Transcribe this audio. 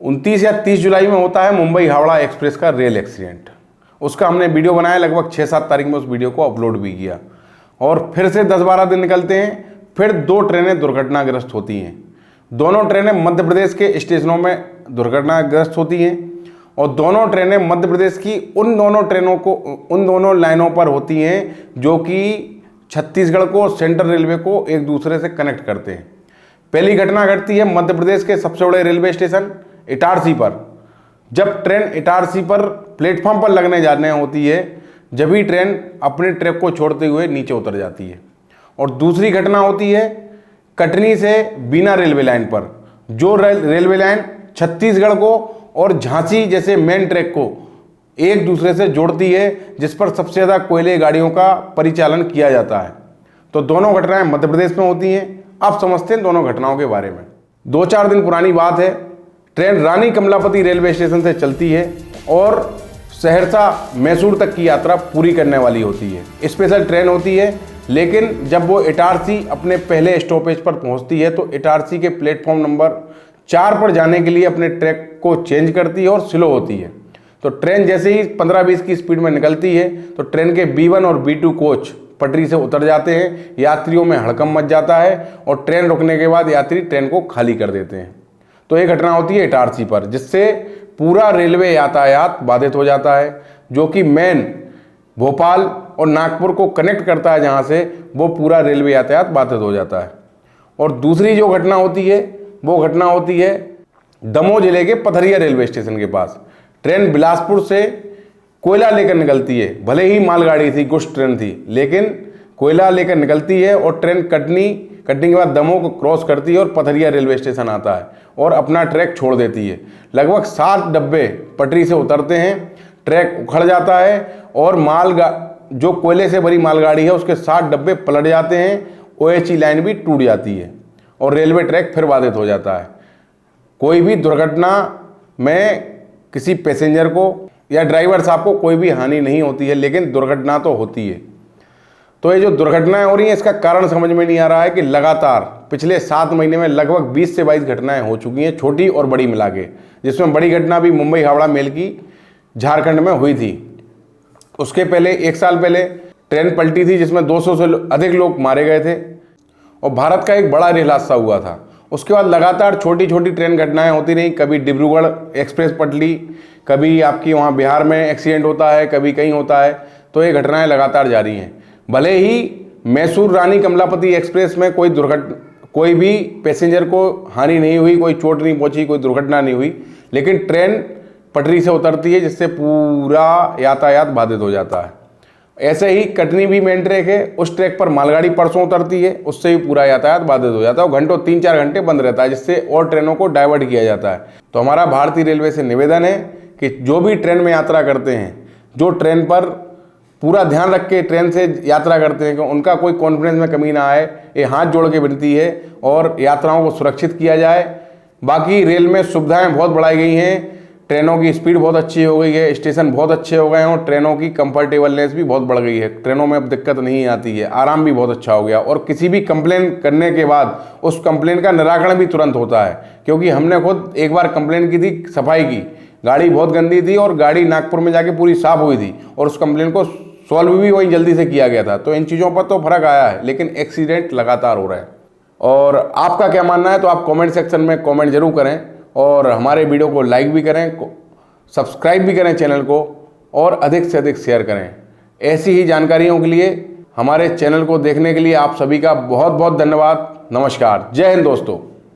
29 या 30 जुलाई में होता है मुंबई हावड़ा एक्सप्रेस का रेल एक्सीडेंट। उसका हमने वीडियो बनाया, लगभग 6-7 तारीख में उस वीडियो को अपलोड भी किया। और फिर से 10-12 दिन निकलते हैं, फिर 2 ट्रेनें दुर्घटनाग्रस्त होती हैं। दोनों ट्रेनें मध्य प्रदेश के स्टेशनों में दुर्घटनाग्रस्त होती हैं और दोनों ट्रेनें मध्य प्रदेश की उन दोनों लाइनों पर होती हैं जो कि छत्तीसगढ़ को, सेंट्रल रेलवे को एक दूसरे से कनेक्ट करते हैं। पहली घटना घटती है मध्य प्रदेश के सबसे बड़े रेलवे स्टेशन इटारसी पर। जब ट्रेन इटारसी पर प्लेटफॉर्म पर लगने जाने होती है, जब ही ट्रेन अपने ट्रैक को छोड़ते हुए नीचे उतर जाती है। और दूसरी घटना होती है कटनी से बीना रेलवे लाइन पर, जो रेलवे लाइन छत्तीसगढ़ को और झांसी जैसे मेन ट्रैक को एक दूसरे से जोड़ती है, जिस पर सबसे ज़्यादा कोयले गाड़ियों का परिचालन किया जाता है। तो दोनों घटनाएं मध्य प्रदेश में होती हैं। अब समझते हैं दोनों घटनाओं के बारे में। 2-4 दिन पुरानी बात है। ट्रेन रानी कमलापति रेलवे स्टेशन से चलती है और सहरसा मैसूर तक की यात्रा पूरी करने वाली होती है। स्पेशल ट्रेन होती है, लेकिन जब वो इटारसी अपने पहले स्टॉपेज पर पहुंचती है तो इटारसी के प्लेटफॉर्म नंबर 4 पर जाने के लिए अपने ट्रैक को चेंज करती है और स्लो होती है। तो ट्रेन जैसे ही 15-20 की स्पीड में निकलती है तो ट्रेन के B1 और B2 कोच पटरी से उतर जाते हैं। यात्रियों में हड़कंप मच जाता है और ट्रेन रुकने के बाद यात्री ट्रेन को खाली कर देते हैं। तो ये घटना होती है इटारसी पर, जिससे पूरा रेलवे यातायात बाधित हो जाता है, जो कि मेन भोपाल और नागपुर को कनेक्ट करता है, जहाँ से वो पूरा रेलवे यातायात बाधित हो जाता है। और दूसरी जो घटना होती है वो घटना होती है दमोह जिले के पथरिया रेलवे स्टेशन के पास। ट्रेन बिलासपुर से कोयला लेकर निकलती है, भले ही मालगाड़ी थी, गुड्स ट्रेन थी, लेकिन कोयला लेकर निकलती है और ट्रेन कटनी के बाद दमोह को क्रॉस करती है और पथरिया रेलवे स्टेशन आता है और अपना ट्रैक छोड़ देती है। लगभग 7 डब्बे पटरी से उतरते हैं, ट्रैक उखड़ जाता है और जो कोयले से भरी मालगाड़ी है उसके 7 डब्बे पलट जाते हैं। OHE लाइन भी टूट जाती है और रेलवे ट्रैक फिर बाधित हो जाता है। कोई भी दुर्घटना में किसी पैसेंजर को या ड्राइवर साहब को कोई भी हानि नहीं होती है, लेकिन दुर्घटना तो होती है। तो ये जो दुर्घटनाएं हो रही हैं, इसका कारण समझ में नहीं आ रहा है कि लगातार पिछले 7 महीने में लगभग 20 से 22 घटनाएं हो चुकी हैं, छोटी और बड़ी मिला के, जिसमें बड़ी घटना भी मुंबई हावड़ा मेल की झारखंड में हुई थी। उसके पहले 1 साल पहले ट्रेन पलटी थी जिसमें 200 से अधिक लोग मारे गए थे और भारत का एक बड़ा रेल हादसा हुआ था। उसके बाद लगातार छोटी छोटी ट्रेन घटनाएं होती रहीं। कभी डिब्रूगढ़ एक्सप्रेस पटली, कभी आपकी वहाँ बिहार में एक्सीडेंट होता है, कभी कहीं होता है। तो ये घटनाएं लगातार जारी हैं। भले ही मैसूर रानी कमलापति एक्सप्रेस में कोई भी पैसेंजर को हानि नहीं हुई, कोई चोट नहीं पहुंची, कोई दुर्घटना नहीं हुई, लेकिन ट्रेन पटरी से उतरती है जिससे पूरा यातायात बाधित हो जाता है। ऐसे ही कटनी भी मेन ट्रैक है, उस ट्रैक पर मालगाड़ी परसों उतरती है, उससे भी पूरा यातायात बाधित हो जाता है और घंटों 3-4 घंटे बंद रहता है, जिससे और ट्रेनों को डाइवर्ट किया जाता है। तो हमारा भारतीय रेलवे से निवेदन है कि जो भी ट्रेन में यात्रा करते हैं, जो ट्रेन पर पूरा ध्यान रख के ट्रेन से यात्रा करते हैं कि उनका कोई कॉन्फिडेंस में कमी ना आए, ये हाथ जोड़ के विनती है और यात्राओं को सुरक्षित किया जाए। बाकी रेल में सुविधाएं बहुत बढ़ाई गई हैं, ट्रेनों की स्पीड बहुत अच्छी हो गई है, स्टेशन बहुत अच्छे हो गए हैं और ट्रेनों की कंफर्टेबलनेस भी बहुत बढ़ गई है। ट्रेनों में अब दिक्कत नहीं आती है, आराम भी बहुत अच्छा हो गया और किसी भी कंप्लेन करने के बाद उस कंप्लेन का निराकरण भी तुरंत होता है। क्योंकि हमने खुद एक बार कंप्लेन की थी सफाई की, गाड़ी बहुत गंदी थी और गाड़ी नागपुर में जाके पूरी साफ हुई थी और उस कंप्लेन को सॉल्व भी वहीं जल्दी से किया गया था। तो इन चीज़ों पर तो फर्क आया है, लेकिन एक्सीडेंट लगातार हो रहा है। और आपका क्या मानना है तो आप कमेंट सेक्शन में कमेंट जरूर करें और हमारे वीडियो को लाइक भी करें, सब्सक्राइब भी करें चैनल को और अधिक से अधिक शेयर करें। ऐसी ही जानकारियों के लिए हमारे चैनल को देखने के लिए आप सभी का बहुत बहुत धन्यवाद। नमस्कार, जय हिंद दोस्तों।